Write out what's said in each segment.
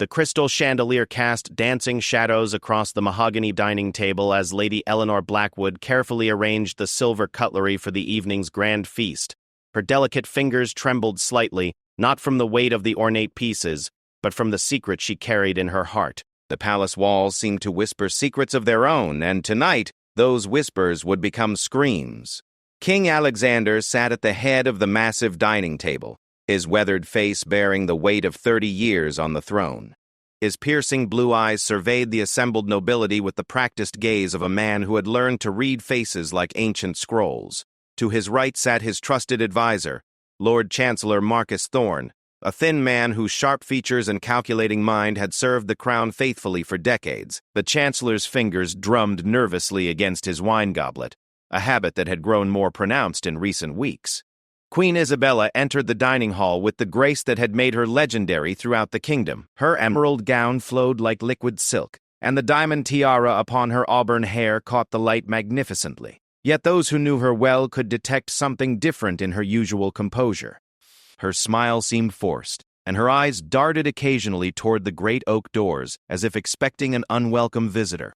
The crystal chandelier cast dancing shadows across the mahogany dining table as Lady Eleanor Blackwood carefully arranged the silver cutlery for the evening's grand feast. Her delicate fingers trembled slightly, not from the weight of the ornate pieces, but from the secret she carried in her heart. The palace walls seemed to whisper secrets of their own, and tonight, those whispers would become screams. King Alexander sat at the head of the massive dining table, his weathered face bearing the weight of 30 years on the throne. His piercing blue eyes surveyed the assembled nobility with the practiced gaze of a man who had learned to read faces like ancient scrolls. To his right sat his trusted advisor, Lord Chancellor Marcus Thorne, a thin man whose sharp features and calculating mind had served the crown faithfully for decades. The Chancellor's fingers drummed nervously against his wine goblet, a habit that had grown more pronounced in recent weeks. Queen Isabella entered the dining hall with the grace that had made her legendary throughout the kingdom. Her emerald gown flowed like liquid silk, and the diamond tiara upon her auburn hair caught the light magnificently. Yet those who knew her well could detect something different in her usual composure. Her smile seemed forced, and her eyes darted occasionally toward the great oak doors, as if expecting an unwelcome visitor.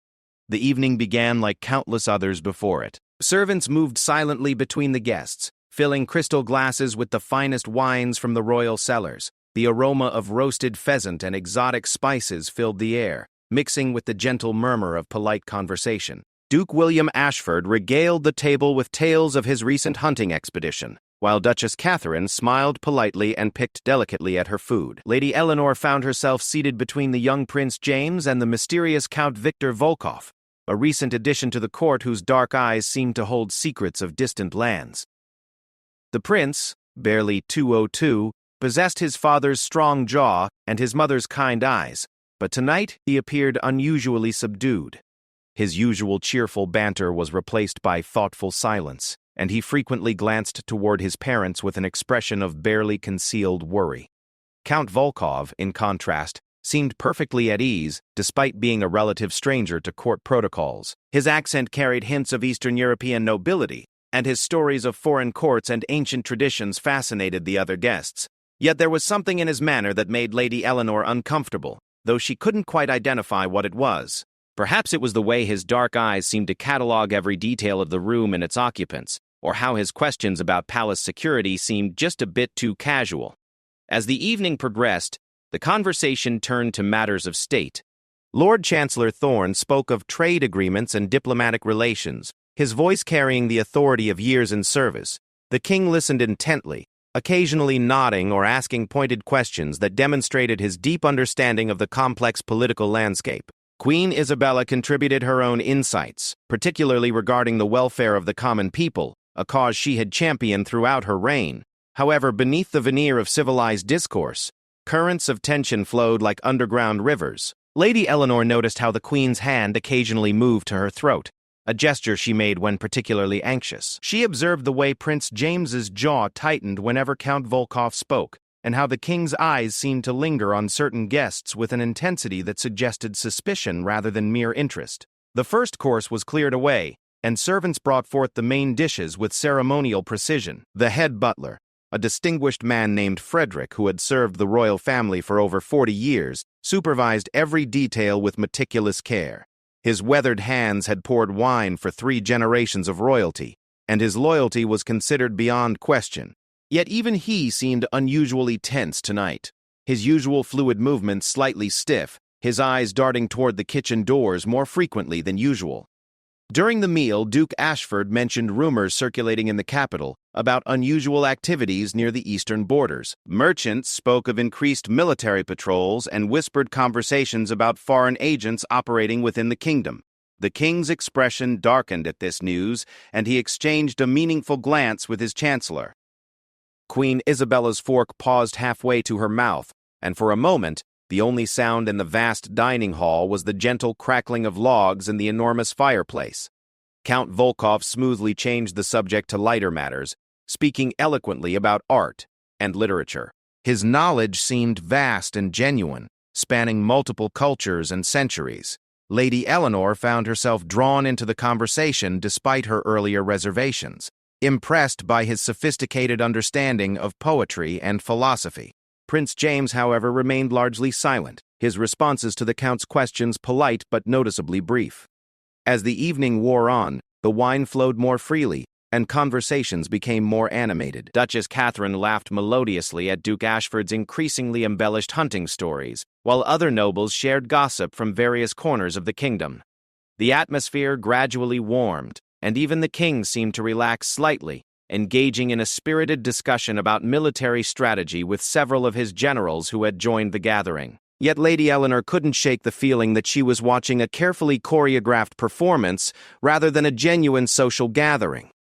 The evening began like countless others before it. Servants moved silently between the guests, filling crystal glasses with the finest wines from the royal cellars. The aroma of roasted pheasant and exotic spices filled the air, mixing with the gentle murmur of polite conversation. Duke William Ashford regaled the table with tales of his recent hunting expedition, while Duchess Catherine smiled politely and picked delicately at her food. Lady Eleanor found herself seated between the young Prince James and the mysterious Count Victor Volkov, a recent addition to the court whose dark eyes seemed to hold secrets of distant lands. The prince, barely 202, possessed his father's strong jaw and his mother's kind eyes, but tonight he appeared unusually subdued. His usual cheerful banter was replaced by thoughtful silence, and he frequently glanced toward his parents with an expression of barely concealed worry. Count Volkov, in contrast, seemed perfectly at ease, despite being a relative stranger to court protocols. His accent carried hints of Eastern European nobility, and his stories of foreign courts and ancient traditions fascinated the other guests. Yet there was something in his manner that made Lady Eleanor uncomfortable, though she couldn't quite identify what it was. Perhaps it was the way his dark eyes seemed to catalog every detail of the room and its occupants, or how his questions about palace security seemed just a bit too casual. As the evening progressed, the conversation turned to matters of state. Lord Chancellor Thorne spoke of trade agreements and diplomatic relations, his voice carrying the authority of years in service. The king listened intently, occasionally nodding or asking pointed questions that demonstrated his deep understanding of the complex political landscape. Queen Isabella contributed her own insights, particularly regarding the welfare of the common people, a cause she had championed throughout her reign. However, beneath the veneer of civilized discourse, currents of tension flowed like underground rivers. Lady Eleanor noticed how the queen's hand occasionally moved to her throat, a gesture she made when particularly anxious. She observed the way Prince James's jaw tightened whenever Count Volkov spoke, and how the king's eyes seemed to linger on certain guests with an intensity that suggested suspicion rather than mere interest. The first course was cleared away, and servants brought forth the main dishes with ceremonial precision. The head butler, a distinguished man named Frederick who had served the royal family for over 40 years, supervised every detail with meticulous care. His weathered hands had poured wine for 3 generations of royalty, and his loyalty was considered beyond question. Yet even he seemed unusually tense tonight, his usual fluid movements slightly stiff, his eyes darting toward the kitchen doors more frequently than usual. During the meal, Duke Ashford mentioned rumors circulating in the capital about unusual activities near the eastern borders. Merchants spoke of increased military patrols and whispered conversations about foreign agents operating within the kingdom. The king's expression darkened at this news, and he exchanged a meaningful glance with his chancellor. Queen Isabella's fork paused halfway to her mouth, and for a moment, the only sound in the vast dining hall was the gentle crackling of logs in the enormous fireplace. Count Volkov smoothly changed the subject to lighter matters, speaking eloquently about art and literature. His knowledge seemed vast and genuine, spanning multiple cultures and centuries. Lady Eleanor found herself drawn into the conversation despite her earlier reservations, impressed by his sophisticated understanding of poetry and philosophy. Prince James, however, remained largely silent, his responses to the Count's questions polite but noticeably brief. As the evening wore on, the wine flowed more freely, and conversations became more animated. Duchess Catherine laughed melodiously at Duke Ashford's increasingly embellished hunting stories, while other nobles shared gossip from various corners of the kingdom. The atmosphere gradually warmed, and even the king seemed to relax slightly, engaging in a spirited discussion about military strategy with several of his generals who had joined the gathering. Yet Lady Eleanor couldn't shake the feeling that she was watching a carefully choreographed performance rather than a genuine social gathering.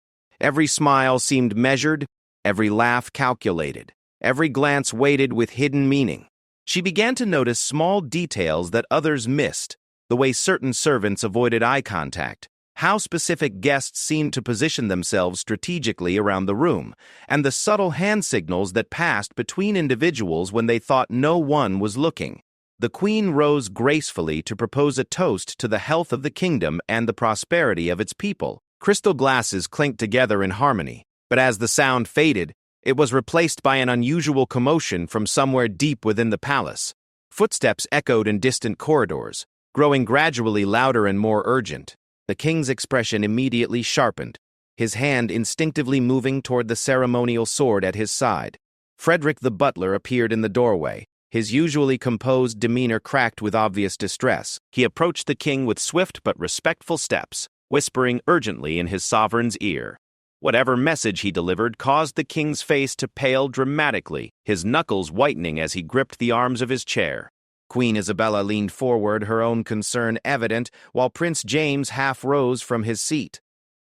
Every smile seemed measured, every laugh calculated, every glance weighted with hidden meaning. She began to notice small details that others missed, the way certain servants avoided eye contact, how specific guests seemed to position themselves strategically around the room, and the subtle hand signals that passed between individuals when they thought no one was looking. The Queen rose gracefully to propose a toast to the health of the kingdom and the prosperity of its people. Crystal glasses clinked together in harmony, but as the sound faded, it was replaced by an unusual commotion from somewhere deep within the palace. Footsteps echoed in distant corridors, growing gradually louder and more urgent. The king's expression immediately sharpened, his hand instinctively moving toward the ceremonial sword at his side. Frederick the butler appeared in the doorway, his usually composed demeanor cracked with obvious distress. He approached the king with swift but respectful steps, whispering urgently in his sovereign's ear. Whatever message he delivered caused the king's face to pale dramatically, his knuckles whitening as he gripped the arms of his chair. Queen Isabella leaned forward, her own concern evident, while Prince James half rose from his seat.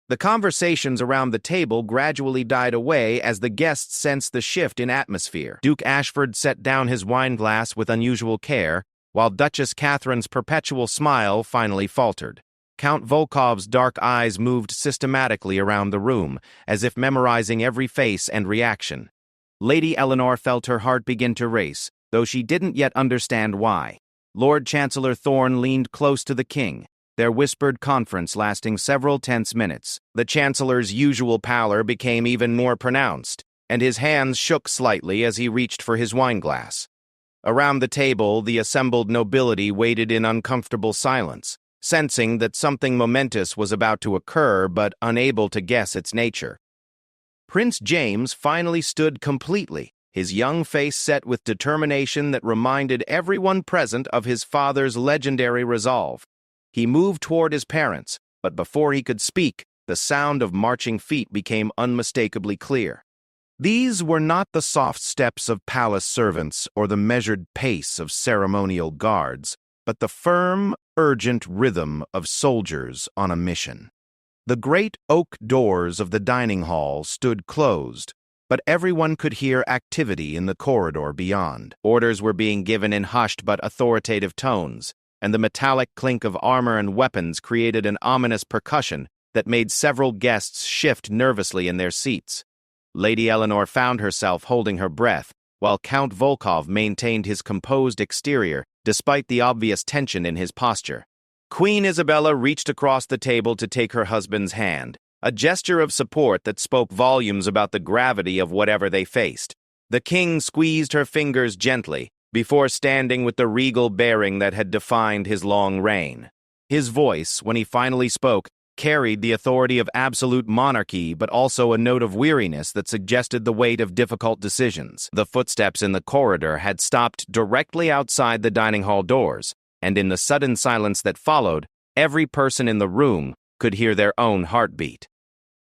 The conversations around the table gradually died away as the guests sensed the shift in atmosphere. Duke Ashford set down his wineglass with unusual care, while Duchess Catherine's perpetual smile finally faltered. Count Volkov's dark eyes moved systematically around the room, as if memorizing every face and reaction. Lady Eleanor felt her heart begin to race, though she didn't yet understand why. Lord Chancellor Thorne leaned close to the king, their whispered conference lasting several tense minutes. The Chancellor's usual pallor became even more pronounced, and his hands shook slightly as he reached for his wineglass. Around the table, the assembled nobility waited in uncomfortable silence, sensing that something momentous was about to occur but unable to guess its nature. Prince James finally stood completely, his young face set with determination that reminded everyone present of his father's legendary resolve. He moved toward his parents, but before he could speak, the sound of marching feet became unmistakably clear. These were not the soft steps of palace servants or the measured pace of ceremonial guards, but the firm, urgent rhythm of soldiers on a mission. The great oak doors of the dining hall stood closed, but everyone could hear activity in the corridor beyond. Orders were being given in hushed but authoritative tones, and the metallic clink of armor and weapons created an ominous percussion that made several guests shift nervously in their seats. Lady Eleanor found herself holding her breath, while Count Volkov maintained his composed exterior despite the obvious tension in his posture. Queen Isabella reached across the table to take her husband's hand, a gesture of support that spoke volumes about the gravity of whatever they faced. The king squeezed her fingers gently, before standing with the regal bearing that had defined his long reign. His voice, when he finally spoke, carried the authority of absolute monarchy but also a note of weariness that suggested the weight of difficult decisions. The footsteps in the corridor had stopped directly outside the dining hall doors, and in the sudden silence that followed, every person in the room could hear their own heartbeat.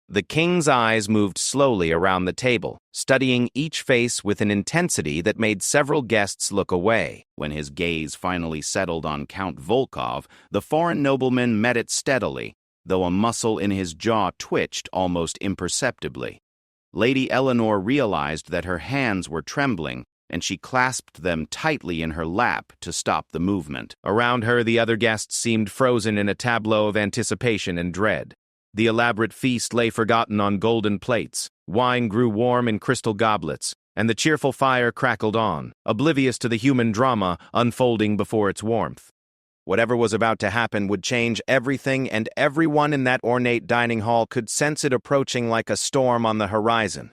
The king's eyes moved slowly around the table, studying each face with an intensity that made several guests look away. When his gaze finally settled on Count Volkov, the foreign nobleman met it steadily, though a muscle in his jaw twitched almost imperceptibly. Lady Eleanor realized that her hands were trembling, and she clasped them tightly in her lap to stop the movement. Around her, the other guests seemed frozen in a tableau of anticipation and dread. The elaborate feast lay forgotten on golden plates, wine grew warm in crystal goblets, and the cheerful fire crackled on, oblivious to the human drama unfolding before its warmth. Whatever was about to happen would change everything, and everyone in that ornate dining hall could sense it approaching like a storm on the horizon.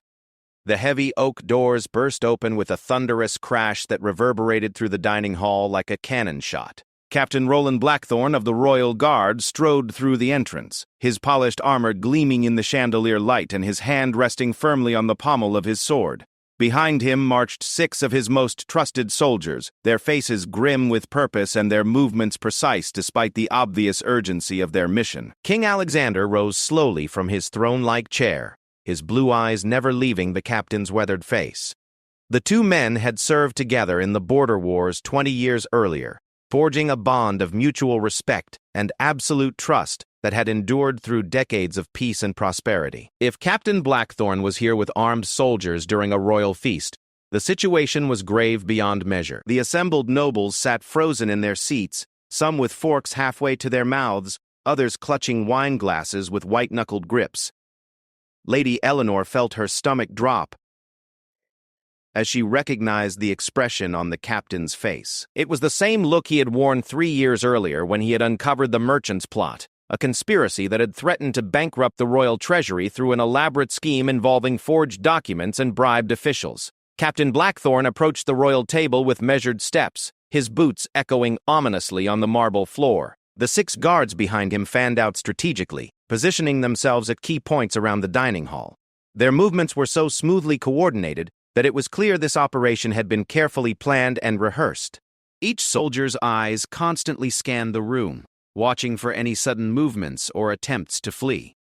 The heavy oak doors burst open with a thunderous crash that reverberated through the dining hall like a cannon shot. Captain Roland Blackthorne of the Royal Guard strode through the entrance, his polished armor gleaming in the chandelier light and his hand resting firmly on the pommel of his sword. Behind him marched 6 of his most trusted soldiers, their faces grim with purpose and their movements precise despite the obvious urgency of their mission. King Alexander rose slowly from his throne-like chair, his blue eyes never leaving the captain's weathered face. The two men had served together in the border wars 20 years earlier, forging a bond of mutual respect and absolute trust that had endured through decades of peace and prosperity. If Captain Blackthorne was here with armed soldiers during a royal feast, the situation was grave beyond measure. The assembled nobles sat frozen in their seats, some with forks halfway to their mouths, others clutching wine glasses with white-knuckled grips. Lady Eleanor felt her stomach drop as she recognized the expression on the captain's face. It was the same look he had worn 3 years earlier when he had uncovered the merchant's plot, a conspiracy that had threatened to bankrupt the royal treasury through an elaborate scheme involving forged documents and bribed officials. Captain Blackthorne approached the royal table with measured steps, his boots echoing ominously on the marble floor. The 6 guards behind him fanned out strategically, positioning themselves at key points around the dining hall. Their movements were so smoothly coordinated that it was clear this operation had been carefully planned and rehearsed. Each soldier's eyes constantly scanned the room, watching for any sudden movements or attempts to flee.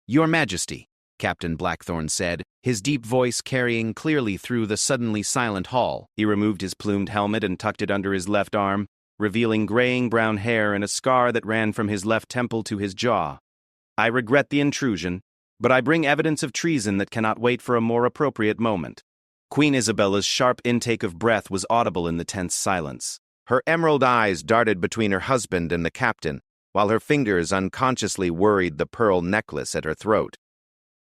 "Your Majesty," Captain Blackthorne said, his deep voice carrying clearly through the suddenly silent hall. He removed his plumed helmet and tucked it under his left arm, revealing graying brown hair and a scar that ran from his left temple to his jaw. "I regret the intrusion, but I bring evidence of treason that cannot wait for a more appropriate moment." Queen Isabella's sharp intake of breath was audible in the tense silence. Her emerald eyes darted between her husband and the captain, while her fingers unconsciously worried the pearl necklace at her throat.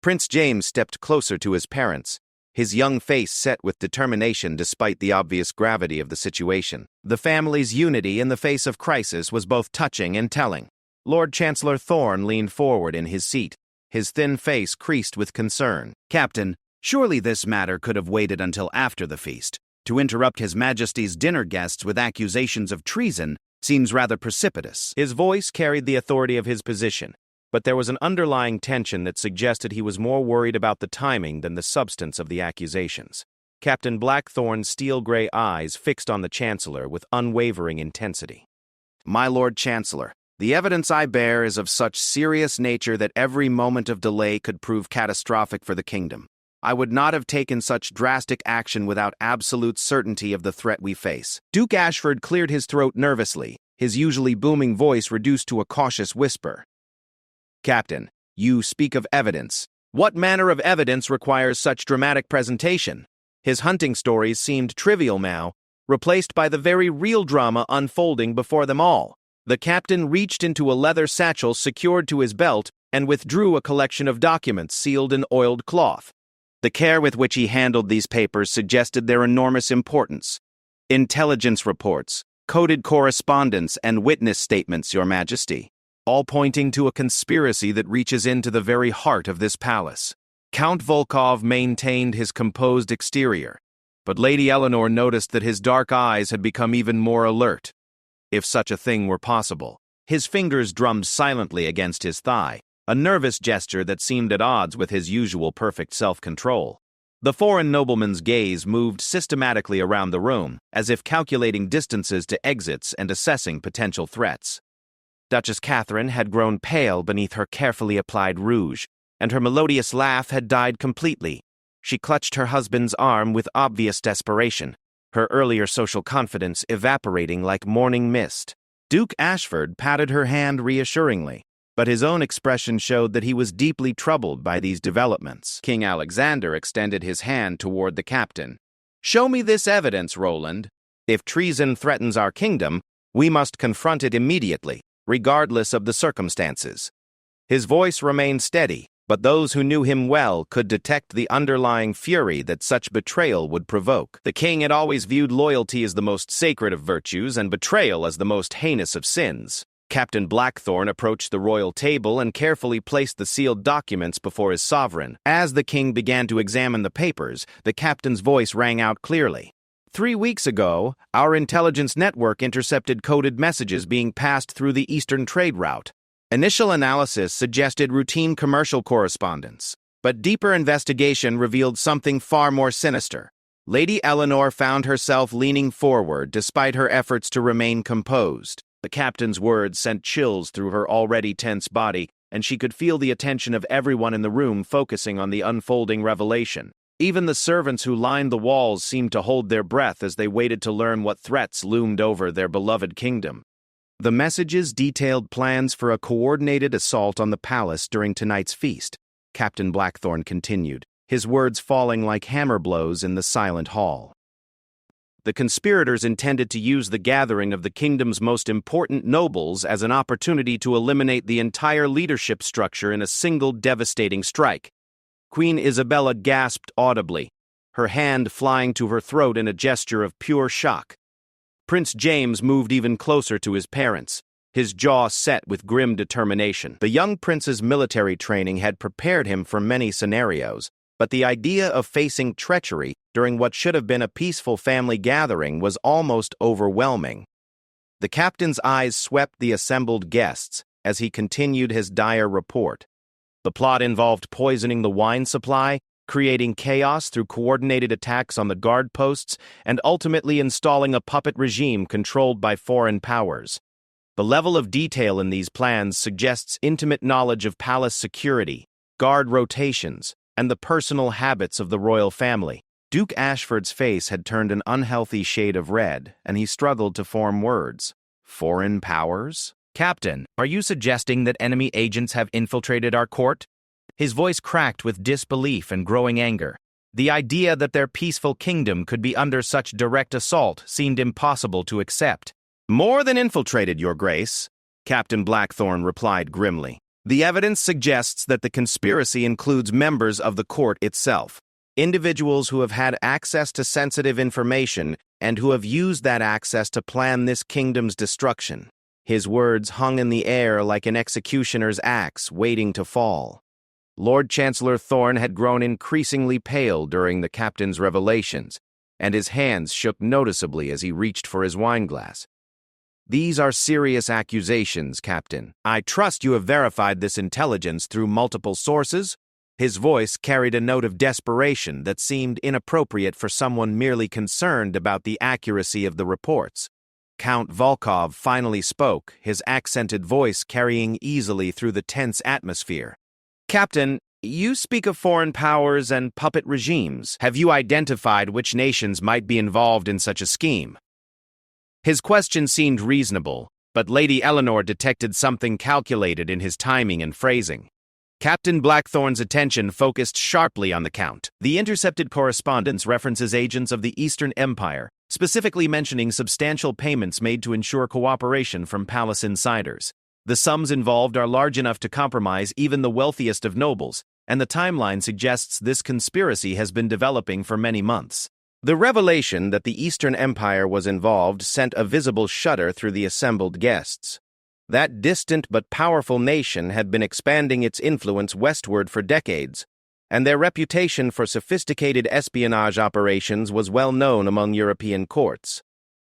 Prince James stepped closer to his parents, his young face set with determination despite the obvious gravity of the situation. The family's unity in the face of crisis was both touching and telling. Lord Chancellor Thorne leaned forward in his seat, his thin face creased with concern. "Captain, surely this matter could have waited until after the feast. To interrupt His Majesty's dinner guests with accusations of treason seems rather precipitous." His voice carried the authority of his position, but there was an underlying tension that suggested he was more worried about the timing than the substance of the accusations. Captain Blackthorne's steel-gray eyes fixed on the Chancellor with unwavering intensity. "My Lord Chancellor, the evidence I bear is of such serious nature that every moment of delay could prove catastrophic for the kingdom. I would not have taken such drastic action without absolute certainty of the threat we face." Duke Ashford cleared his throat nervously, his usually booming voice reduced to a cautious whisper. "Captain, you speak of evidence. What manner of evidence requires such dramatic presentation?" His hunting stories seemed trivial now, replaced by the very real drama unfolding before them all. The captain reached into a leather satchel secured to his belt and withdrew a collection of documents sealed in oiled cloth. The care with which he handled these papers suggested their enormous importance. "Intelligence reports, coded correspondence, and witness statements, Your Majesty, all pointing to a conspiracy that reaches into the very heart of this palace." Count Volkov maintained his composed exterior, but Lady Eleanor noticed that his dark eyes had become even more alert, if such a thing were possible. His fingers drummed silently against his thigh, a nervous gesture that seemed at odds with his usual perfect self-control. The foreign nobleman's gaze moved systematically around the room, as if calculating distances to exits and assessing potential threats. Duchess Catherine had grown pale beneath her carefully applied rouge, and her melodious laugh had died completely. She clutched her husband's arm with obvious desperation, her earlier social confidence evaporating like morning mist. Duke Ashford patted her hand reassuringly, but his own expression showed that he was deeply troubled by these developments. King Alexander extended his hand toward the captain. "Show me this evidence, Roland. If treason threatens our kingdom, we must confront it immediately, regardless of the circumstances." His voice remained steady, but those who knew him well could detect the underlying fury that such betrayal would provoke. The king had always viewed loyalty as the most sacred of virtues and betrayal as the most heinous of sins. Captain Blackthorn approached the royal table and carefully placed the sealed documents before his sovereign. As the king began to examine the papers, the captain's voice rang out clearly. 3 weeks ago, our intelligence network intercepted coded messages being passed through the eastern trade route. Initial analysis suggested routine commercial correspondence, but deeper investigation revealed something far more sinister. Lady Eleanor found herself leaning forward despite her efforts to remain composed. The captain's words sent chills through her already tense body, and she could feel the attention of everyone in the room focusing on the unfolding revelation. Even the servants who lined the walls seemed to hold their breath as they waited to learn what threats loomed over their beloved kingdom. The messages detailed plans for a coordinated assault on the palace during tonight's feast, Captain Blackthorn continued, his words falling like hammer blows in the silent hall. The conspirators intended to use the gathering of the kingdom's most important nobles as an opportunity to eliminate the entire leadership structure in a single devastating strike. Queen Isabella gasped audibly, her hand flying to her throat in a gesture of pure shock. Prince James moved even closer to his parents, his jaw set with grim determination. The young prince's military training had prepared him for many scenarios, but the idea of facing treachery during what should have been a peaceful family gathering was almost overwhelming. The captain's eyes swept the assembled guests as he continued his dire report. The plot involved poisoning the wine supply, creating chaos through coordinated attacks on the guard posts, and ultimately installing a puppet regime controlled by foreign powers. The level of detail in these plans suggests intimate knowledge of palace security, guard rotations, and the personal habits of the royal family. Duke Ashford's face had turned an unhealthy shade of red, and he struggled to form words. Foreign powers? Captain, are you suggesting that enemy agents have infiltrated our court? His voice cracked with disbelief and growing anger. The idea that their peaceful kingdom could be under such direct assault seemed impossible to accept. More than infiltrated, Your Grace, Captain Blackthorn replied grimly. The evidence suggests that the conspiracy includes members of the court itself, individuals who have had access to sensitive information and who have used that access to plan this kingdom's destruction. His words hung in the air like an executioner's axe waiting to fall. Lord Chancellor Thorne had grown increasingly pale during the captain's revelations, and his hands shook noticeably as he reached for his wineglass. These are serious accusations, Captain. I trust you have verified this intelligence through multiple sources? His voice carried a note of desperation that seemed inappropriate for someone merely concerned about the accuracy of the reports. Count Volkov finally spoke, his accented voice carrying easily through the tense atmosphere. Captain, you speak of foreign powers and puppet regimes. Have you identified which nations might be involved in such a scheme? His question seemed reasonable, but Lady Eleanor detected something calculated in his timing and phrasing. Captain Blackthorn's attention focused sharply on the Count. The intercepted correspondence references agents of the Eastern Empire, specifically mentioning substantial payments made to ensure cooperation from palace insiders. The sums involved are large enough to compromise even the wealthiest of nobles, and the timeline suggests this conspiracy has been developing for many months. The revelation that the Eastern Empire was involved sent a visible shudder through the assembled guests. That distant but powerful nation had been expanding its influence westward for decades, and their reputation for sophisticated espionage operations was well known among European courts.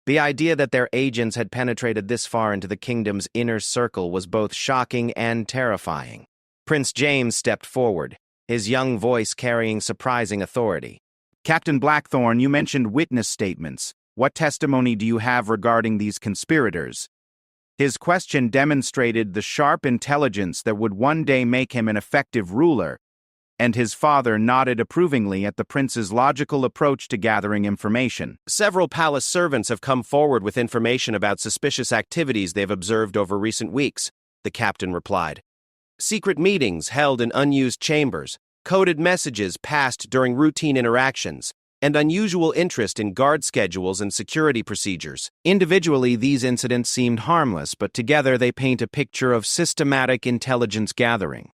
The idea that their agents had penetrated this far into the kingdom's inner circle was both shocking and terrifying. Prince James stepped forward, his young voice carrying surprising authority. Captain Blackthorn, you mentioned witness statements. What testimony do you have regarding these conspirators? His question demonstrated the sharp intelligence that would one day make him an effective ruler, and his father nodded approvingly at the prince's logical approach to gathering information. Several palace servants have come forward with information about suspicious activities they've observed over recent weeks, the captain replied. Secret meetings held in unused chambers, coded messages passed during routine interactions, and unusual interest in guard schedules and security procedures. Individually, these incidents seemed harmless, but together they paint a picture of systematic intelligence gathering.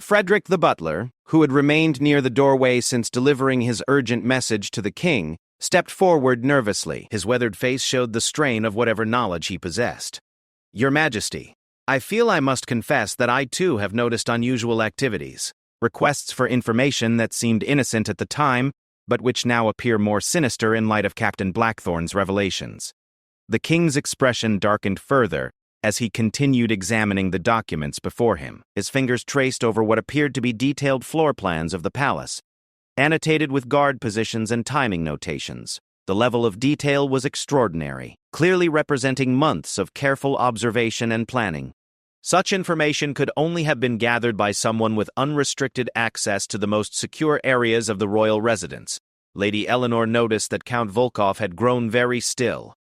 Frederick the butler, who had remained near the doorway since delivering his urgent message to the king, stepped forward nervously. His weathered face showed the strain of whatever knowledge he possessed. Your Majesty, I feel I must confess that I too have noticed unusual activities. Requests for information that seemed innocent at the time, but which now appear more sinister in light of Captain Blackthorn's revelations. The king's expression darkened further as he continued examining the documents before him. His fingers traced over what appeared to be detailed floor plans of the palace, annotated with guard positions and timing notations. The level of detail was extraordinary, clearly representing months of careful observation and planning. Such information could only have been gathered by someone with unrestricted access to the most secure areas of the royal residence. Lady Eleanor noticed that Count Volkov had grown very still.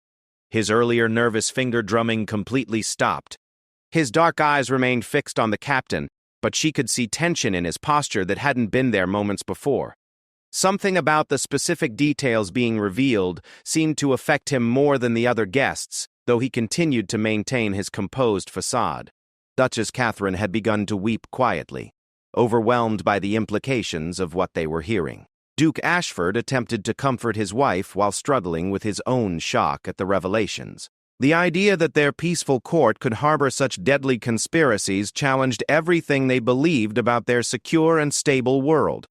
His earlier nervous finger drumming completely stopped. His dark eyes remained fixed on the captain, but she could see tension in his posture that hadn't been there moments before. Something about the specific details being revealed seemed to affect him more than the other guests, though he continued to maintain his composed facade. Duchess Catherine had begun to weep quietly, overwhelmed by the implications of what they were hearing. Duke Ashford attempted to comfort his wife while struggling with his own shock at the revelations. The idea that their peaceful court could harbor such deadly conspiracies challenged everything they believed about their secure and stable world.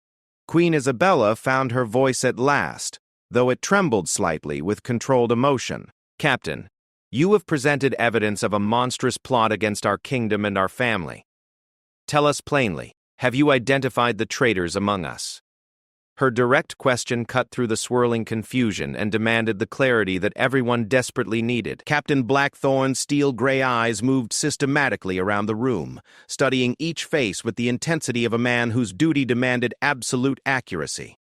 Queen Isabella found her voice at last, though it trembled slightly with controlled emotion. "Captain, you have presented evidence of a monstrous plot against our kingdom and our family. Tell us plainly, have you identified the traitors among us?" Her direct question cut through the swirling confusion and demanded the clarity that everyone desperately needed. Captain Blackthorn's steel-gray eyes moved systematically around the room, studying each face with the intensity of a man whose duty demanded absolute accuracy.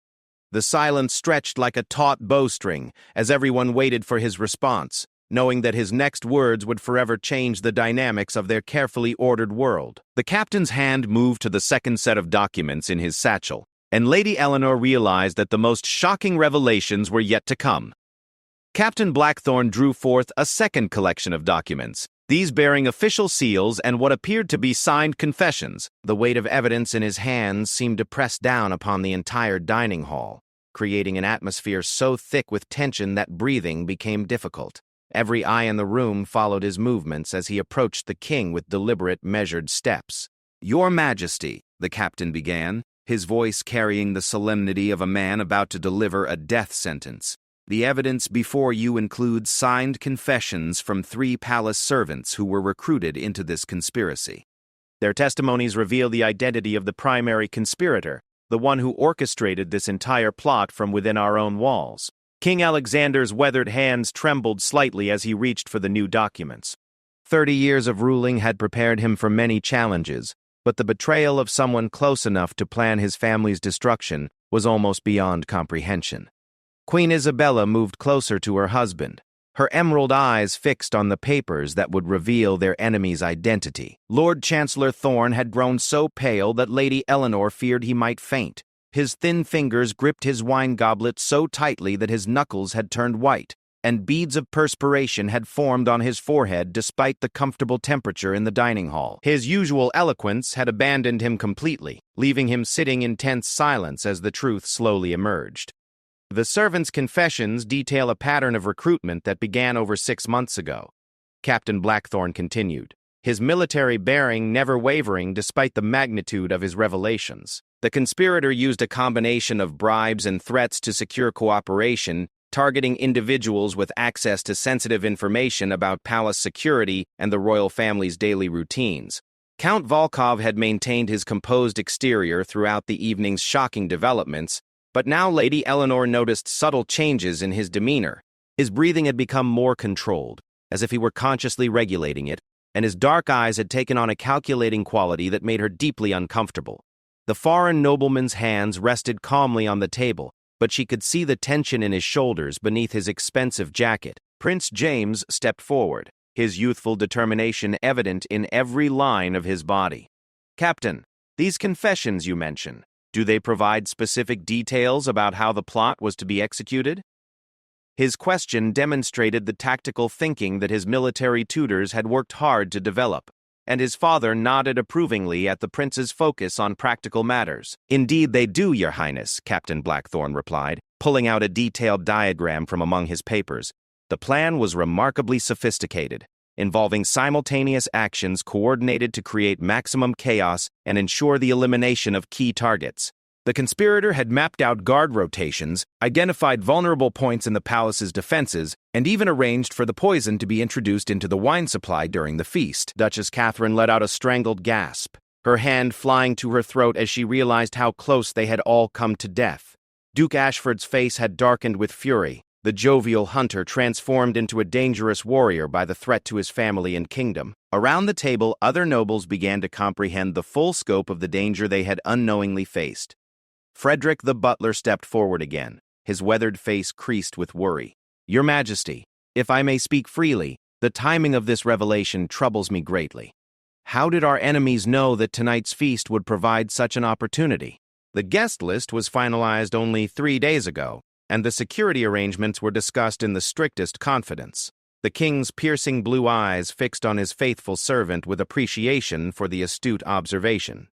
The silence stretched like a taut bowstring as everyone waited for his response, knowing that his next words would forever change the dynamics of their carefully ordered world. The captain's hand moved to the second set of documents in his satchel, and Lady Eleanor realized that the most shocking revelations were yet to come. Captain Blackthorn drew forth a second collection of documents, these bearing official seals and what appeared to be signed confessions. The weight of evidence in his hands seemed to press down upon the entire dining hall, creating an atmosphere so thick with tension that breathing became difficult. Every eye in the room followed his movements as he approached the king with deliberate, measured steps. "Your Majesty," the captain began, his voice carrying the solemnity of a man about to deliver a death sentence. "The evidence before you includes signed confessions from 3 palace servants who were recruited into this conspiracy. Their testimonies reveal the identity of the primary conspirator, the one who orchestrated this entire plot from within our own walls." King Alexander's weathered hands trembled slightly as he reached for the new documents. 30 years of ruling had prepared him for many challenges, but the betrayal of someone close enough to plan his family's destruction was almost beyond comprehension. Queen Isabella moved closer to her husband, her emerald eyes fixed on the papers that would reveal their enemy's identity. Lord Chancellor Thorne had grown so pale that Lady Eleanor feared he might faint. His thin fingers gripped his wine goblet so tightly that his knuckles had turned white, and beads of perspiration had formed on his forehead despite the comfortable temperature in the dining hall. His usual eloquence had abandoned him completely, leaving him sitting in tense silence as the truth slowly emerged. The servants' confessions detail a pattern of recruitment that began over 6 months ago. Captain Blackthorn continued, his military bearing never wavering despite the magnitude of his revelations. The conspirator used a combination of bribes and threats to secure cooperation, targeting individuals with access to sensitive information about palace security and the royal family's daily routines. Count Volkov had maintained his composed exterior throughout the evening's shocking developments, but now Lady Eleanor noticed subtle changes in his demeanor. His breathing had become more controlled, as if he were consciously regulating it, and his dark eyes had taken on a calculating quality that made her deeply uncomfortable. The foreign nobleman's hands rested calmly on the table, but she could see the tension in his shoulders beneath his expensive jacket. Prince James stepped forward, his youthful determination evident in every line of his body. "Captain, these confessions you mention, do they provide specific details about how the plot was to be executed?" His question demonstrated the tactical thinking that his military tutors had worked hard to develop, and his father nodded approvingly at the prince's focus on practical matters. "Indeed they do, Your Highness," Captain Blackthorn replied, pulling out a detailed diagram from among his papers. The plan was remarkably sophisticated. involving simultaneous actions coordinated to create maximum chaos and ensure the elimination of key targets. The conspirator had mapped out guard rotations, identified vulnerable points in the palace's defenses, and even arranged for the poison to be introduced into the wine supply during the feast. Duchess Catherine let out a strangled gasp, her hand flying to her throat as she realized how close they had all come to death. Duke Ashford's face had darkened with fury, the jovial hunter transformed into a dangerous warrior by the threat to his family and kingdom. Around the table, other nobles began to comprehend the full scope of the danger they had unknowingly faced. Frederick the butler stepped forward again, his weathered face creased with worry. "Your Majesty, if I may speak freely, the timing of this revelation troubles me greatly. How did our enemies know that tonight's feast would provide such an opportunity? The guest list was finalized only 3 days ago, and the security arrangements were discussed in the strictest confidence." The king's piercing blue eyes fixed on his faithful servant with appreciation for the astute observation.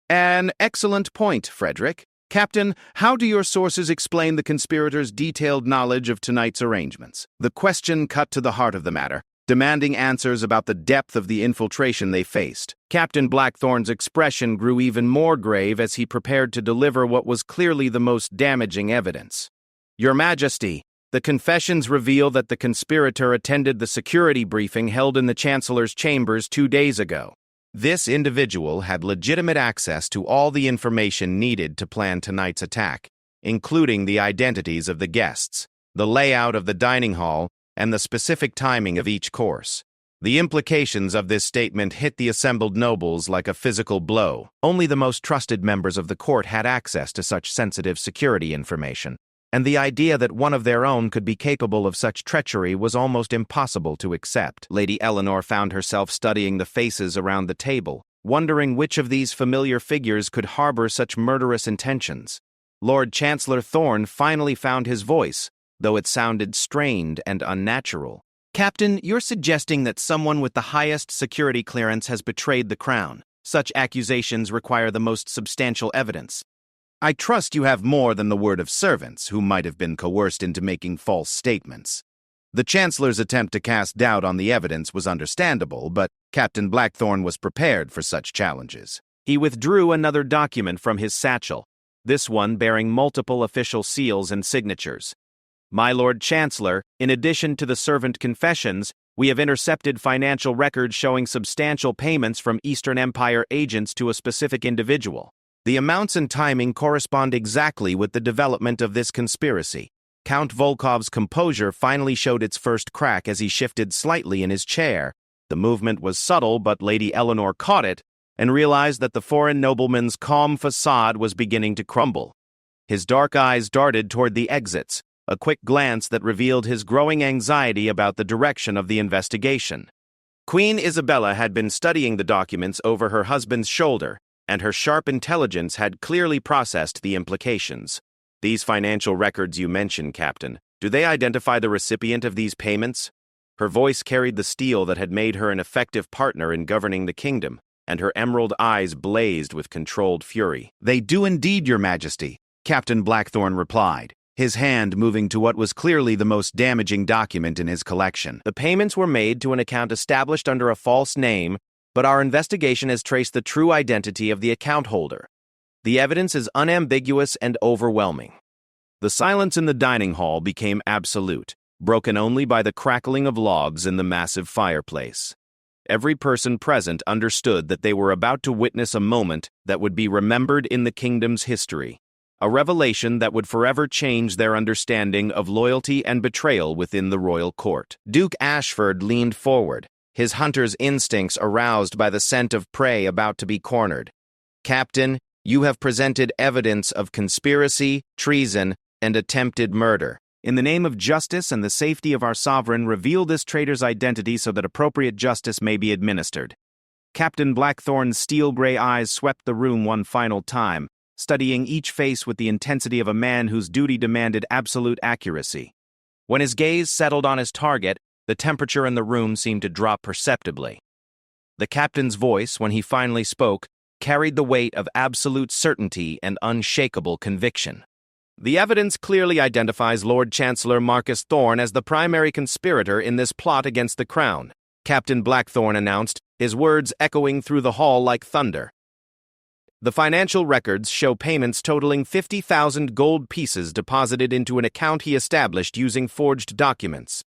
"An excellent point, Frederick. Captain, how do your sources explain the conspirators' detailed knowledge of tonight's arrangements?" The question cut to the heart of the matter, demanding answers about the depth of the infiltration they faced. Captain Blackthorn's expression grew even more grave as he prepared to deliver what was clearly the most damaging evidence. "Your Majesty, the confessions reveal that the conspirator attended the security briefing held in the Chancellor's chambers 2 days ago. This individual had legitimate access to all the information needed to plan tonight's attack, including the identities of the guests, the layout of the dining hall, and the specific timing of each course. The implications of this statement hit the assembled nobles like a physical blow. Only the most trusted members of the court had access to such sensitive security information, and the idea that one of their own could be capable of such treachery was almost impossible to accept. Lady Eleanor found herself studying the faces around the table, wondering which of these familiar figures could harbor such murderous intentions. Lord Chancellor Thorne finally found his voice, though it sounded strained and unnatural. "Captain, you're suggesting that someone with the highest security clearance has betrayed the crown. Such accusations require the most substantial evidence. I trust you have more than the word of servants who might have been coerced into making false statements." The Chancellor's attempt to cast doubt on the evidence was understandable, but Captain Blackthorne was prepared for such challenges. He withdrew another document from his satchel, this one bearing multiple official seals and signatures. "My Lord Chancellor, in addition to the servant confessions, we have intercepted financial records showing substantial payments from Eastern Empire agents to a specific individual. The amounts and timing correspond exactly with the development of this conspiracy." Count Volkov's composure finally showed its first crack as he shifted slightly in his chair. The movement was subtle, but Lady Eleanor caught it and realized that the foreign nobleman's calm facade was beginning to crumble. His dark eyes darted toward the exits, a quick glance that revealed his growing anxiety about the direction of the investigation. Queen Isabella had been studying the documents over her husband's shoulder, and her sharp intelligence had clearly processed the implications. "These financial records you mentioned, Captain, do they identify the recipient of these payments?" Her voice carried the steel that had made her an effective partner in governing the kingdom, and her emerald eyes blazed with controlled fury. "They do indeed, Your Majesty," Captain Blackthorne replied, his hand moving to what was clearly the most damaging document in his collection. "The payments were made to an account established under a false name, but our investigation has traced the true identity of the account holder. The evidence is unambiguous and overwhelming." The silence in the dining hall became absolute, broken only by the crackling of logs in the massive fireplace. Every person present understood that they were about to witness a moment that would be remembered in the kingdom's history, a revelation that would forever change their understanding of loyalty and betrayal within the royal court. Duke Ashford leaned forward, his hunter's instincts aroused by the scent of prey about to be cornered. "Captain, you have presented evidence of conspiracy, treason, and attempted murder. In the name of justice and the safety of our sovereign, reveal this traitor's identity so that appropriate justice may be administered." Captain Blackthorne's steel-gray eyes swept the room one final time, studying each face with the intensity of a man whose duty demanded absolute accuracy. When his gaze settled on his target, the temperature in the room seemed to drop perceptibly. The captain's voice, when he finally spoke, carried the weight of absolute certainty and unshakable conviction. "The evidence clearly identifies Lord Chancellor Marcus Thorne as the primary conspirator in this plot against the crown. Captain Blackthorne announced, his words echoing through the hall like thunder. The financial records show payments totaling 50,000 gold pieces deposited into an account he established using forged documents.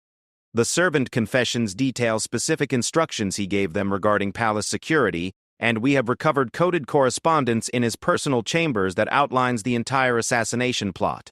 The servant confessions detail specific instructions he gave them regarding palace security, and we have recovered coded correspondence in his personal chambers that outlines the entire assassination plot.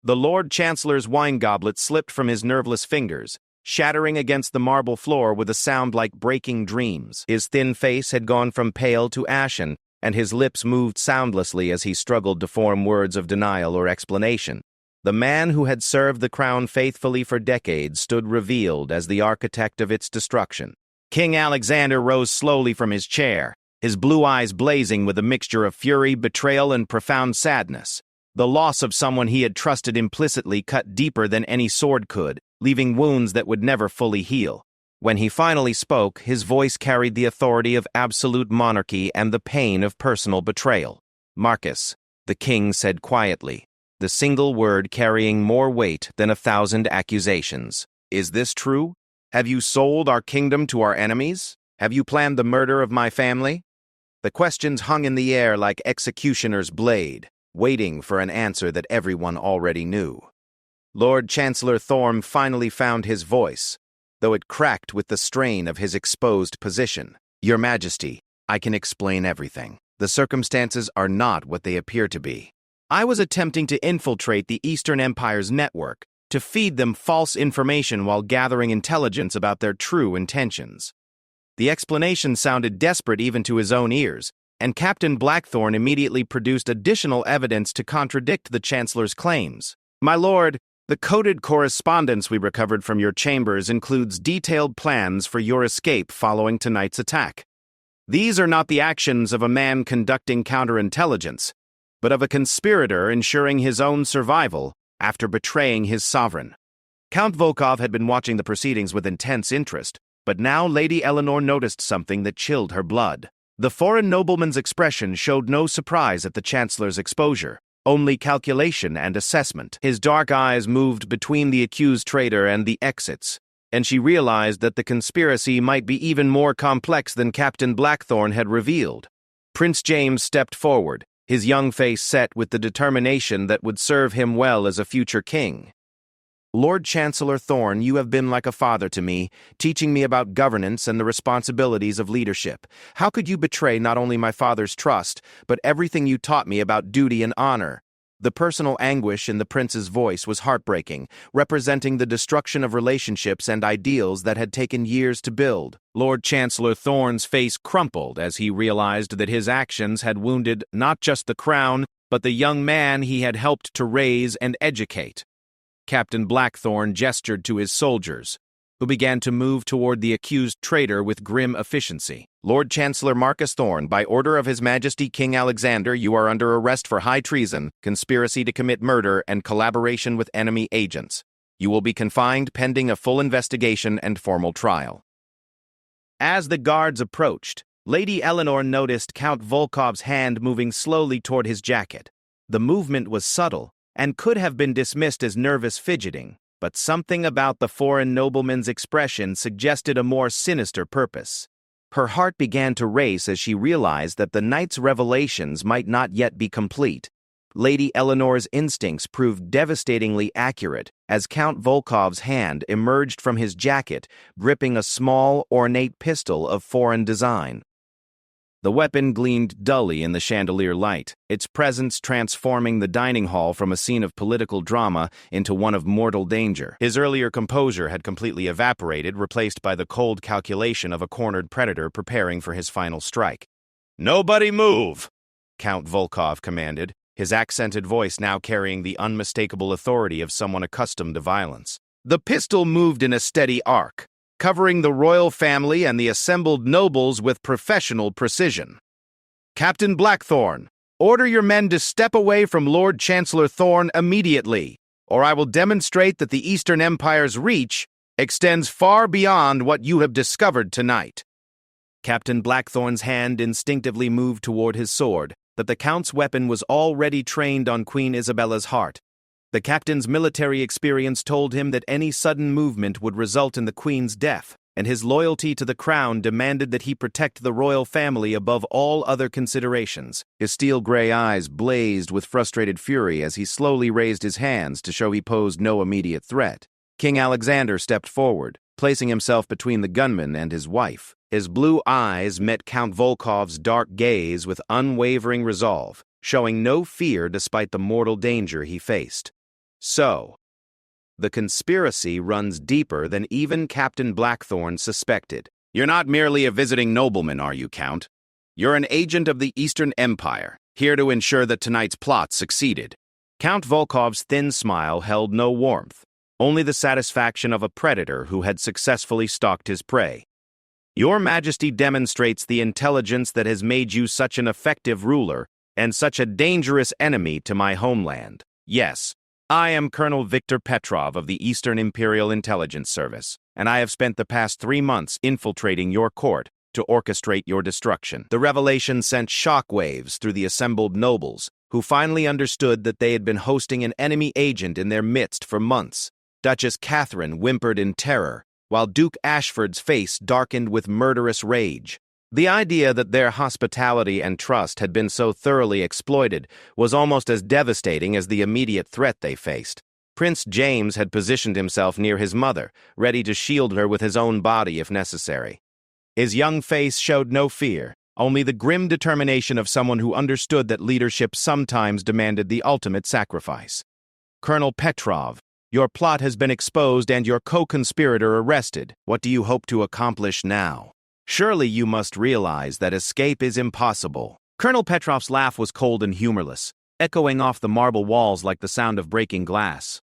The Lord Chancellor's wine goblet slipped from his nerveless fingers, shattering against the marble floor with a sound like breaking dreams. His thin face had gone from pale to ashen, and his lips moved soundlessly as he struggled to form words of denial or explanation. The man who had served the crown faithfully for decades stood revealed as the architect of its destruction. King Alexander rose slowly from his chair, his blue eyes blazing with a mixture of fury, betrayal, and profound sadness. The loss of someone he had trusted implicitly cut deeper than any sword could, leaving wounds that would never fully heal. When he finally spoke, his voice carried the authority of absolute monarchy and the pain of personal betrayal. "Marcus," the king said quietly, the single word carrying more weight than 1,000 accusations. "Is this true? Have you sold our kingdom to our enemies? Have you planned the murder of my family?" The questions hung in the air like executioner's blade, waiting for an answer that everyone already knew. Lord Chancellor Thorne finally found his voice, though it cracked with the strain of his exposed position. "Your Majesty, I can explain everything. The circumstances are not what they appear to be. I was attempting to infiltrate the Eastern Empire's network, to feed them false information while gathering intelligence about their true intentions." The explanation sounded desperate even to his own ears, and Captain Blackthorne immediately produced additional evidence to contradict the Chancellor's claims. "My lord, the coded correspondence we recovered from your chambers includes detailed plans for your escape following tonight's attack. These are not the actions of a man conducting counterintelligence, but of a conspirator ensuring his own survival after betraying his sovereign." Count Volkov had been watching the proceedings with intense interest, but now Lady Eleanor noticed something that chilled her blood. The foreign nobleman's expression showed no surprise at the Chancellor's exposure, only calculation and assessment. His dark eyes moved between the accused traitor and the exits, and she realized that the conspiracy might be even more complex than Captain Blackthorne had revealed. Prince James stepped forward, his young face set with the determination that would serve him well as a future king. "Lord Chancellor Thorne, you have been like a father to me, teaching me about governance and the responsibilities of leadership. How could you betray not only my father's trust, but everything you taught me about duty and honor?" The personal anguish in the prince's voice was heartbreaking, representing the destruction of relationships and ideals that had taken years to build. Lord Chancellor Thorne's face crumpled as he realized that his actions had wounded not just the crown, but the young man he had helped to raise and educate. Captain Blackthorne gestured to his soldiers, who began to move toward the accused traitor with grim efficiency. "Lord Chancellor Marcus Thorne, by order of His Majesty King Alexander, you are under arrest for high treason, conspiracy to commit murder, and collaboration with enemy agents. You will be confined pending a full investigation and formal trial." As the guards approached, Lady Eleanor noticed Count Volkov's hand moving slowly toward his jacket. The movement was subtle, and could have been dismissed as nervous fidgeting, but something about the foreign nobleman's expression suggested a more sinister purpose. Her heart began to race as she realized that the knight's revelations might not yet be complete. Lady Eleanor's instincts proved devastatingly accurate as Count Volkov's hand emerged from his jacket, gripping a small, ornate pistol of foreign design. The weapon gleamed dully in the chandelier light, its presence transforming the dining hall from a scene of political drama into one of mortal danger. His earlier composure had completely evaporated, replaced by the cold calculation of a cornered predator preparing for his final strike. "Nobody move!" Count Volkov commanded, his accented voice now carrying the unmistakable authority of someone accustomed to violence. The pistol moved in a steady arc, covering the royal family and the assembled nobles with professional precision. "Captain Blackthorne, order your men to step away from Lord Chancellor Thorne immediately, or I will demonstrate that the Eastern Empire's reach extends far beyond what you have discovered tonight." Captain Blackthorne's hand instinctively moved toward his sword, but the Count's weapon was already trained on Queen Isabella's heart. The captain's military experience told him that any sudden movement would result in the Queen's death. and his loyalty to the crown demanded that he protect the royal family above all other considerations. His steel-gray eyes blazed with frustrated fury as he slowly raised his hands to show he posed no immediate threat. King Alexander stepped forward, placing himself between the gunman and his wife. His blue eyes met Count Volkov's dark gaze with unwavering resolve, showing no fear despite the mortal danger he faced. So, the conspiracy runs deeper than even Captain Blackthorne suspected. You're not merely a visiting nobleman, are you, Count? You're an agent of the Eastern Empire, here to ensure that tonight's plot succeeded. Count Volkov's thin smile held no warmth, only the satisfaction of a predator who had successfully stalked his prey. Your Majesty demonstrates the intelligence that has made you such an effective ruler and such a dangerous enemy to my homeland. Yes, I am Colonel Viktor Petrov of the Eastern Imperial Intelligence Service, and I have spent the past 3 months infiltrating your court to orchestrate your destruction. The revelation sent shockwaves through the assembled nobles, who finally understood that they had been hosting an enemy agent in their midst for months. Duchess Catherine whimpered in terror, while Duke Ashford's face darkened with murderous rage. The idea that their hospitality and trust had been so thoroughly exploited was almost as devastating as the immediate threat they faced. Prince James had positioned himself near his mother, ready to shield her with his own body if necessary. His young face showed no fear, only the grim determination of someone who understood that leadership sometimes demanded the ultimate sacrifice. Colonel Petrov, your plot has been exposed and your co-conspirator arrested. What do you hope to accomplish now? Surely you must realize that escape is impossible. Colonel Petrov's laugh was cold and humorless, echoing off the marble walls like the sound of breaking glass.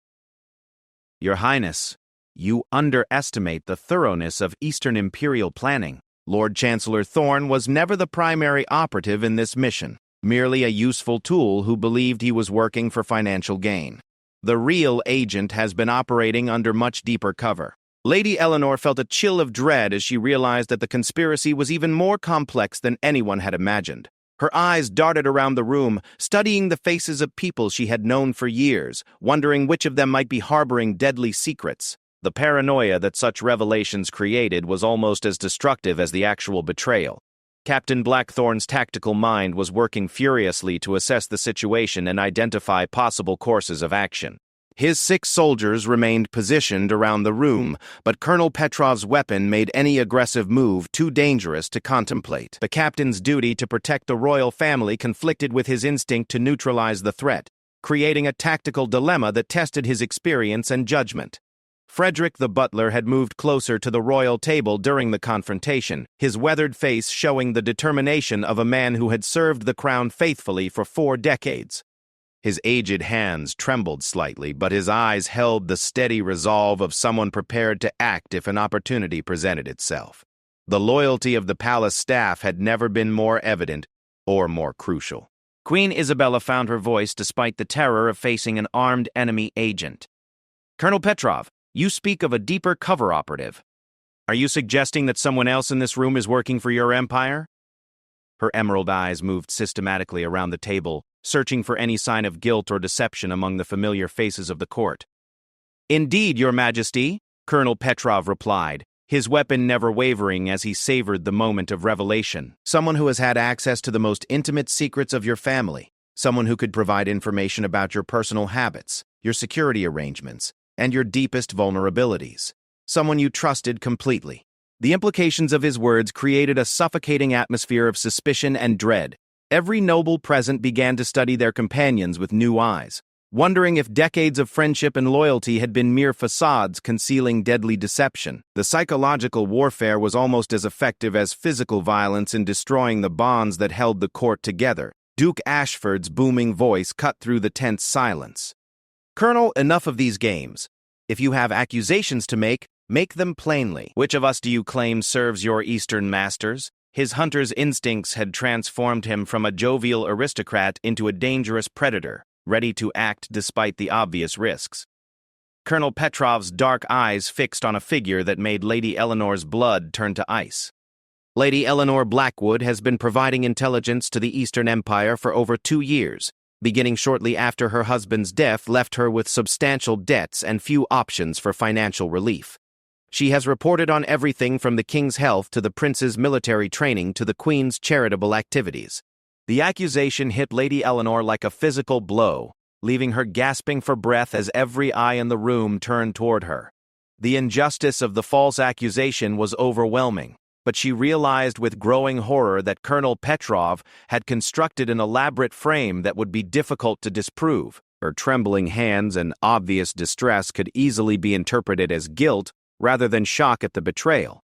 Your Highness, you underestimate the thoroughness of Eastern Imperial planning. Lord Chancellor Thorne was never the primary operative in this mission, merely a useful tool who believed he was working for financial gain. The real agent has been operating under much deeper cover. Lady Eleanor felt a chill of dread as she realized that the conspiracy was even more complex than anyone had imagined. Her eyes darted around the room, studying the faces of people she had known for years, wondering which of them might be harboring deadly secrets. The paranoia that such revelations created was almost as destructive as the actual betrayal. Captain Blackthorne's tactical mind was working furiously to assess the situation and identify possible courses of action. His 6 soldiers remained positioned around the room, but Colonel Petrov's weapon made any aggressive move too dangerous to contemplate. The captain's duty to protect the royal family conflicted with his instinct to neutralize the threat, creating a tactical dilemma that tested his experience and judgment. Frederick the butler had moved closer to the royal table during the confrontation, his weathered face showing the determination of a man who had served the crown faithfully for 4 decades. His aged hands trembled slightly, but his eyes held the steady resolve of someone prepared to act if an opportunity presented itself. The loyalty of the palace staff had never been more evident or more crucial. Queen Isabella found her voice despite the terror of facing an armed enemy agent. Colonel Petrov, you speak of a deeper cover operative. Are you suggesting that someone else in this room is working for your empire? Her emerald eyes moved systematically around the table, searching for any sign of guilt or deception among the familiar faces of the court. Indeed, Your Majesty, Colonel Petrov replied, his weapon never wavering as he savored the moment of revelation. Someone who has had access to the most intimate secrets of your family. Someone who could provide information about your personal habits, your security arrangements, and your deepest vulnerabilities. Someone you trusted completely. The implications of his words created a suffocating atmosphere of suspicion and dread. Every noble present began to study their companions with new eyes, wondering if decades of friendship and loyalty had been mere facades concealing deadly deception. The psychological warfare was almost as effective as physical violence in destroying the bonds that held the court together. Duke Ashford's booming voice cut through the tense silence. Colonel, enough of these games. If you have accusations to make them plainly. Which of us do you claim serves your Eastern masters? His hunter's instincts had transformed him from a jovial aristocrat into a dangerous predator, ready to act despite the obvious risks. Colonel Petrov's dark eyes fixed on a figure that made Lady Eleanor's blood turn to ice. Lady Eleanor Blackwood has been providing intelligence to the Eastern Empire for over 2 years, beginning shortly after her husband's death left her with substantial debts and few options for financial relief. She has reported on everything from the king's health to the prince's military training to the queen's charitable activities. The accusation hit Lady Eleanor like a physical blow, leaving her gasping for breath as every eye in the room turned toward her. The injustice of the false accusation was overwhelming, but she realized with growing horror that Colonel Petrov had constructed an elaborate frame that would be difficult to disprove. Her trembling hands and obvious distress could easily be interpreted as guilt rather than shock at the betrayal.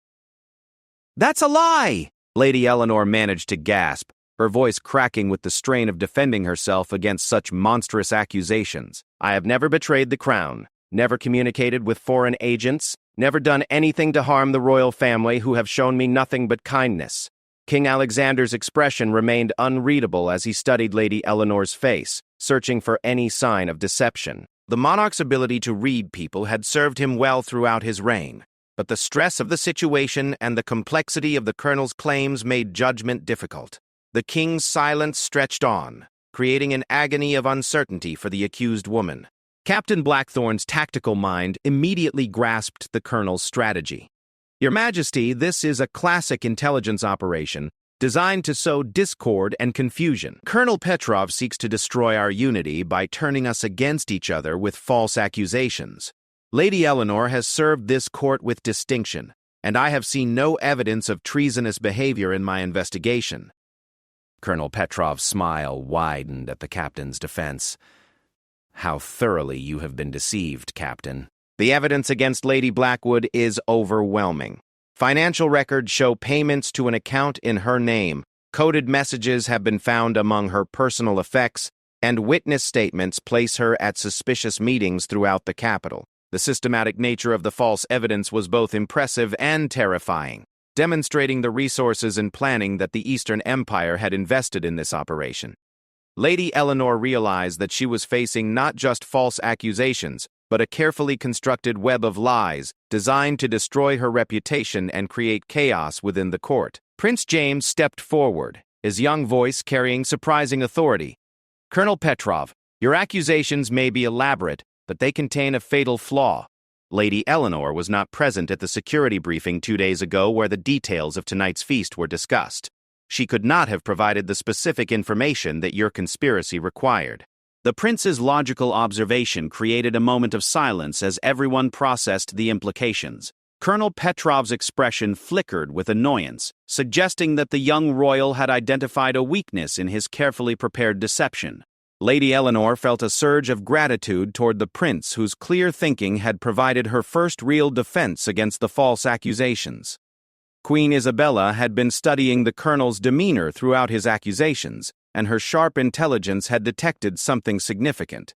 "That's a lie!" Lady Eleanor managed to gasp, her voice cracking with the strain of defending herself against such monstrous accusations. "I have never betrayed the crown, never communicated with foreign agents, never done anything to harm the royal family who have shown me nothing but kindness." King Alexander's expression remained unreadable as he studied Lady Eleanor's face, searching for any sign of deception. The monarch's ability to read people had served him well throughout his reign, but the stress of the situation and the complexity of the colonel's claims made judgment difficult. The king's silence stretched on, creating an agony of uncertainty for the accused woman. Captain Blackthorn's tactical mind immediately grasped the colonel's strategy. "Your Majesty, this is a classic intelligence operation designed to sow discord and confusion. Colonel Petrov seeks to destroy our unity by turning us against each other with false accusations. Lady Eleanor has served this court with distinction, and I have seen no evidence of treasonous behavior in my investigation." Colonel Petrov's smile widened at the captain's defense. "How thoroughly you have been deceived, Captain. The evidence against Lady Blackwood is overwhelming. Financial records show payments to an account in her name, coded messages have been found among her personal effects, and witness statements place her at suspicious meetings throughout the capital. The systematic nature of the false evidence was both impressive and terrifying, demonstrating the resources and planning that the Eastern Empire had invested in this operation." Lady Eleanor realized that she was facing not just false accusations, but a carefully constructed web of lies designed to destroy her reputation and create chaos within the court. Prince James stepped forward, his young voice carrying surprising authority. "Colonel Petrov, your accusations may be elaborate, but they contain a fatal flaw. Lady Eleanor was not present at the security briefing 2 days ago where the details of tonight's feast were discussed. She could not have provided the specific information that your conspiracy required." The prince's logical observation created a moment of silence as everyone processed the implications. Colonel Petrov's expression flickered with annoyance, suggesting that the young royal had identified a weakness in his carefully prepared deception. Lady Eleanor felt a surge of gratitude toward the prince whose clear thinking had provided her first real defense against the false accusations. Queen Isabella had been studying the colonel's demeanor throughout his accusations, and her sharp intelligence had detected something significant.